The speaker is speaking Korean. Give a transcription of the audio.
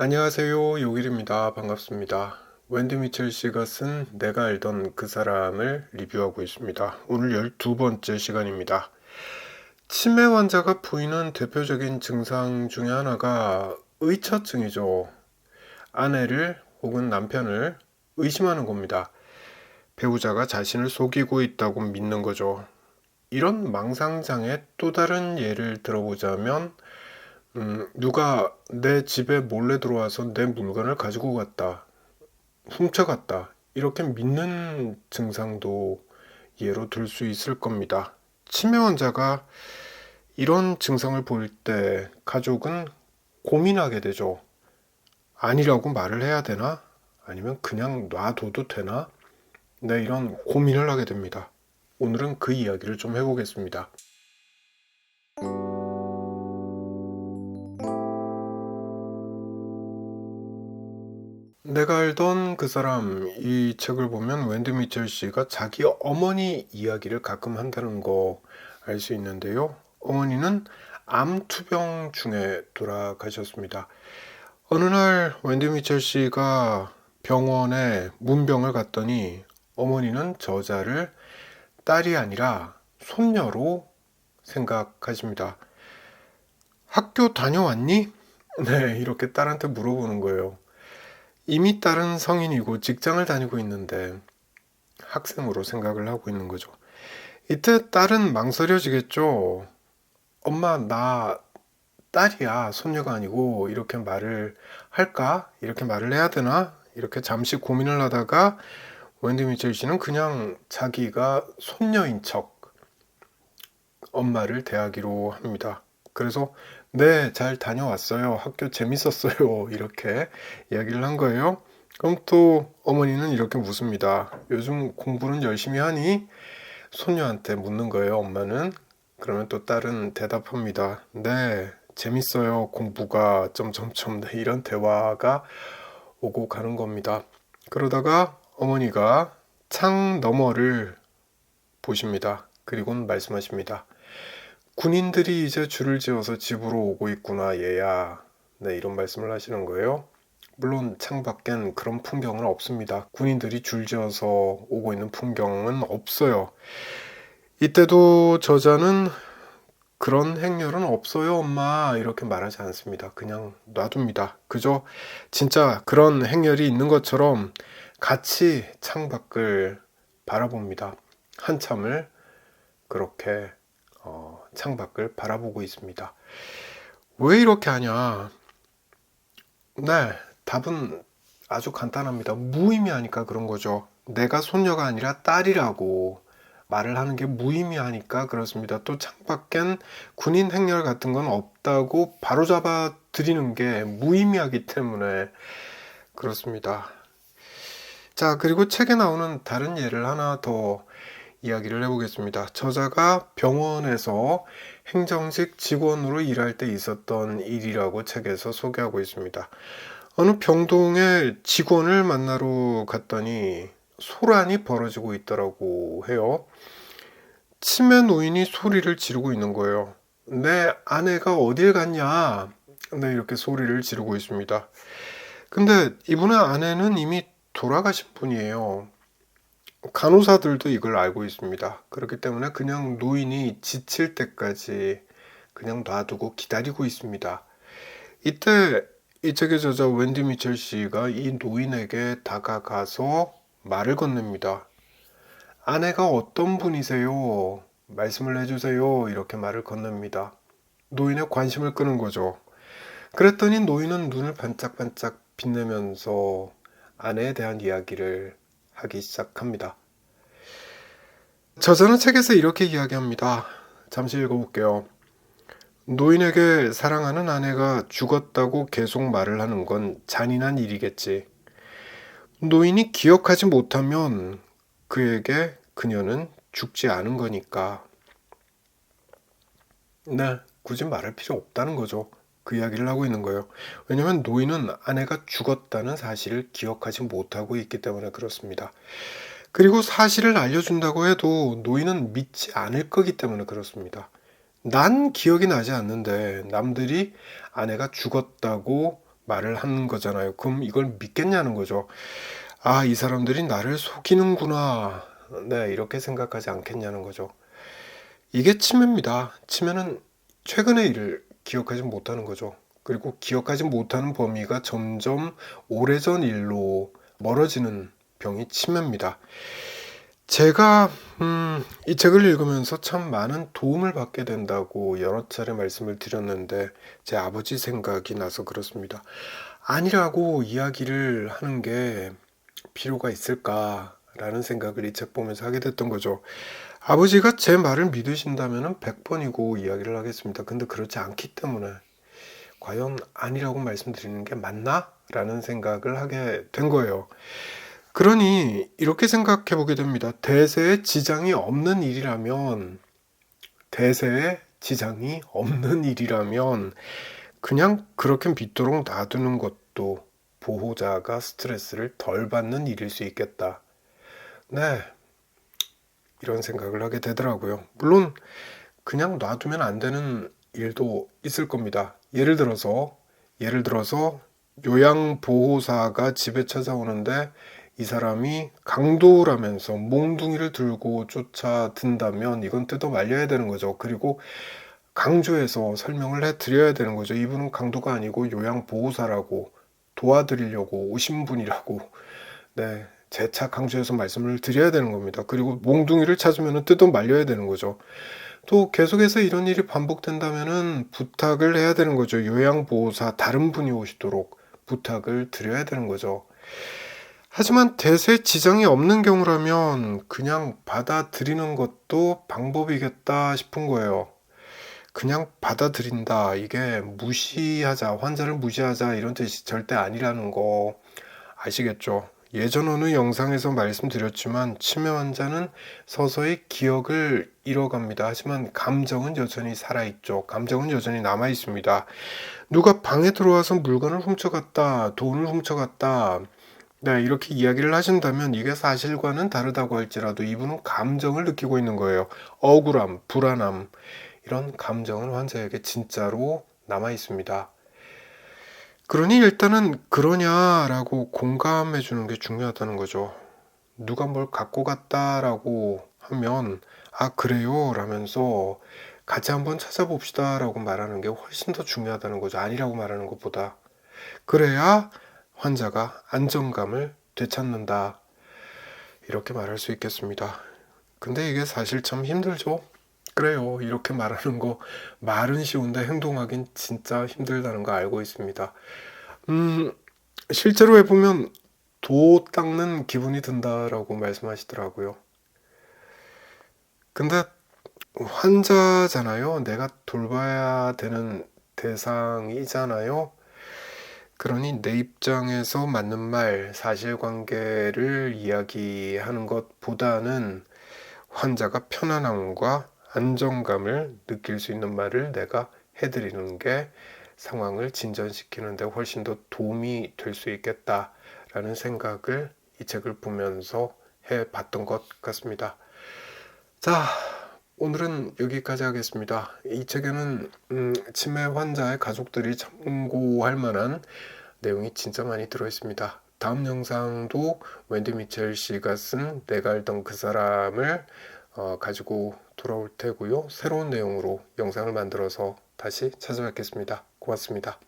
안녕하세요. 요길입니다. 반갑습니다. 웬디 미첼 씨가 쓴 내가 알던 그 사람을 리뷰하고 있습니다. 오늘 12번째 시간입니다. 치매 환자가 보이는 대표적인 증상 중에 하나가 의처증이죠. 아내를 혹은 남편을 의심하는 겁니다. 배우자가 자신을 속이고 있다고 믿는 거죠. 이런 망상장애 또 다른 예를 들어보자면 누가 내 집에 몰래 들어와서 내 물건을 가지고 갔다, 훔쳐갔다, 이렇게 믿는 증상도 예로 들 수 있을 겁니다. 치매 환자가 이런 증상을 보일 때 가족은 고민하게 되죠. 아니라고 말을 해야 되나? 아니면 그냥 놔둬도 되나? 네, 이런 고민을 하게 됩니다. 오늘은 그 이야기를 좀 해보겠습니다. 내가 알던 그 사람, 이 책을 보면 웬디 미첼 씨가 자기 어머니 이야기를 가끔 한다는 거 알 수 있는데요. 어머니는 암 투병 중에 돌아가셨습니다. 어느 날 웬디 미첼 씨가 병원에 문병을 갔더니 어머니는 저자를 딸이 아니라 손녀로 생각하십니다. 학교 다녀왔니? 네, 이렇게 딸한테 물어보는 거예요. 이미 딸은 성인이고 직장을 다니고 있는데 학생으로 생각을 하고 있는 거죠. 이때 딸은 망설여지겠죠. 엄마, 나 딸이야. 손녀가 아니고 이렇게 말을 할까? 이렇게 말을 해야 되나? 이렇게 잠시 고민을 하다가 웬디 미첼 씨는 그냥 자기가 손녀인 척 엄마를 대하기로 합니다. 그래서 네, 잘 다녀왔어요. 학교 재밌었어요. 이렇게 이야기를 한 거예요. 그럼 또 어머니는 이렇게 묻습니다. 요즘 공부는 열심히 하니? 손녀한테 묻는 거예요, 엄마는. 그러면 또 딸은 대답합니다. 네, 재밌어요. 공부가 점점점 네, 이런 대화가 오고 가는 겁니다. 그러다가 어머니가 창 너머를 보십니다. 그리고는 말씀하십니다. 군인들이 이제 줄을 지어서 집으로 오고 있구나, 얘야. 네, 이런 말씀을 하시는 거예요. 물론 창밖엔 그런 풍경은 없습니다. 군인들이 줄지어서 오고 있는 풍경은 없어요. 이때도 저자는 그런 행렬은 없어요, 엄마. 이렇게 말하지 않습니다. 그냥 놔둡니다. 그저 진짜 그런 행렬이 있는 것처럼 같이 창밖을 바라봅니다. 한참을 그렇게 창밖을 바라보고 있습니다. 왜 이렇게 하냐? 네, 답은 아주 간단합니다. 무의미하니까 그런 거죠. 내가 손녀가 아니라 딸이라고 말을 하는 게 무의미하니까 그렇습니다. 또 창밖엔 군인 행렬 같은 건 없다고 바로잡아 드리는 게 무의미하기 때문에 그렇습니다. 자, 그리고 책에 나오는 다른 예를 하나 더 이야기를 해보겠습니다. 저자가 병원에서 행정직 직원으로 일할 때 있었던 일이라고 책에서 소개하고 있습니다. 어느 병동에 직원을 만나러 갔더니 소란이 벌어지고 있더라고 해요. 치매 노인이 소리를 지르고 있는 거예요. 내 아내가 어딜 갔냐? 네, 이렇게 소리를 지르고 있습니다. 근데 이분의 아내는 이미 돌아가신 분이에요. 간호사들도 이걸 알고 있습니다. 그렇기 때문에 그냥 노인이 지칠 때까지 그냥 놔두고 기다리고 있습니다. 이때 이 책의 저자 웬디 미첼 씨가 이 노인에게 다가가서 말을 건넵니다. 아내가 어떤 분이세요? 말씀을 해주세요. 이렇게 말을 건넵니다. 노인의 관심을 끄는 거죠. 그랬더니 노인은 눈을 반짝반짝 빛내면서 아내에 대한 이야기를 하기 시작합니다. 저자는 책에서 이렇게 이야기합니다. 잠시 읽어볼게요. 노인에게 사랑하는 아내가 죽었다고 계속 말을 하는 건 잔인한 일이겠지. 노인이 기억하지 못하면 그에게 그녀는 죽지 않은 거니까. 네, 굳이 말할 필요 없다는 거죠. 그 이야기를 하고 있는 거예요. 왜냐하면 노인은 아내가 죽었다는 사실을 기억하지 못하고 있기 때문에 그렇습니다. 그리고 사실을 알려준다고 해도 노인은 믿지 않을 거기 때문에 그렇습니다. 난 기억이 나지 않는데 남들이 아내가 죽었다고 말을 하는 거잖아요. 그럼 이걸 믿겠냐는 거죠. 아, 이 사람들이 나를 속이는구나. 네, 이렇게 생각하지 않겠냐는 거죠. 이게 치매입니다. 치매는 최근의 일을 기억하지 못하는 거죠. 그리고 기억하지 못하는 범위가 점점 오래전 일로 멀어지는 병이 치매입니다. 제가 이 책을 읽으면서 참 많은 도움을 받게 된다고 여러 차례 말씀을 드렸는데 제 아버지 생각이 나서 그렇습니다. 아니라고 이야기를 하는 게 필요가 있을까라는 생각을 이 책 보면서 하게 됐던 거죠. 아버지가 제 말을 믿으신다면 100번이고 이야기를 하겠습니다. 근데 그렇지 않기 때문에 과연 아니라고 말씀드리는 게 맞나? 라는 생각을 하게 된 거예요. 그러니 이렇게 생각해 보게 됩니다. 대세에 지장이 없는 일이라면, 대세에 지장이 없는 일이라면 그냥 그렇게 믿도록 놔두는 것도 보호자가 스트레스를 덜 받는 일일 수 있겠다. 네, 이런 생각을 하게 되더라고요. 물론 그냥 놔두면 안 되는 일도 있을 겁니다. 예를 들어서 요양보호사가 집에 찾아오는데 이 사람이 강도라면서 몽둥이를 들고 쫓아든다면 이건 뜯어 말려야 되는 거죠. 그리고 강조해서 설명을 해드려야 되는 거죠. 이분은 강도가 아니고 요양보호사라고 도와드리려고 오신 분이라고. 네, 재차 강조해서 말씀을 드려야 되는 겁니다. 그리고 몽둥이를 찾으면 뜯어 말려야 되는 거죠. 또 계속해서 이런 일이 반복된다면은 부탁을 해야 되는 거죠. 요양보호사 다른 분이 오시도록 부탁을 드려야 되는 거죠. 하지만 대세 지장이 없는 경우라면 그냥 받아들이는 것도 방법이겠다 싶은 거예요. 그냥 받아들인다. 이게 무시하자, 환자를 무시하자 이런 뜻이 절대 아니라는 거 아시겠죠? 예전 어느 영상에서 말씀드렸지만 치매 환자는 서서히 기억을 잃어갑니다. 하지만 감정은 여전히 살아있죠. 감정은 여전히 남아있습니다. 누가 방에 들어와서 물건을 훔쳐갔다, 돈을 훔쳐갔다, 네, 이렇게 이야기를 하신다면 이게 사실과는 다르다고 할지라도 이분은 감정을 느끼고 있는 거예요. 억울함, 불안함, 이런 감정은 환자에게 진짜로 남아있습니다. 그러니 일단은 그러냐라고 공감해 주는 게 중요하다는 거죠. 누가 뭘 갖고 갔다라고 하면 아 그래요 라면서 같이 한번 찾아봅시다 라고 말하는 게 훨씬 더 중요하다는 거죠. 아니라고 말하는 것보다. 그래야 환자가 안정감을 되찾는다. 이렇게 말할 수 있겠습니다. 근데 이게 사실 참 힘들죠. 그래요. 이렇게 말하는 거 말은 쉬운데 행동하긴 진짜 힘들다는 거 알고 있습니다. 음, 실제로 해보면 도 닦는 기분이 든다라고 말씀하시더라고요. 근데 환자잖아요. 내가 돌봐야 되는 대상이잖아요. 그러니 내 입장에서 맞는 말, 사실관계를 이야기하는 것보다는 환자가 편안함과 안정감을 느낄 수 있는 말을 내가 해드리는 게 상황을 진전시키는데 훨씬 더 도움이 될 수 있겠다라는 생각을 이 책을 보면서 해봤던 것 같습니다. 자, 오늘은 여기까지 하겠습니다. 이 책에는 치매 환자의 가족들이 참고할 만한 내용이 진짜 많이 들어있습니다. 다음 영상도 웬디 미첼 씨가 쓴 내가 알던 그 사람을 가지고 돌아올 테고요. 새로운 내용으로 영상을 만들어서 다시 찾아뵙겠습니다. 고맙습니다.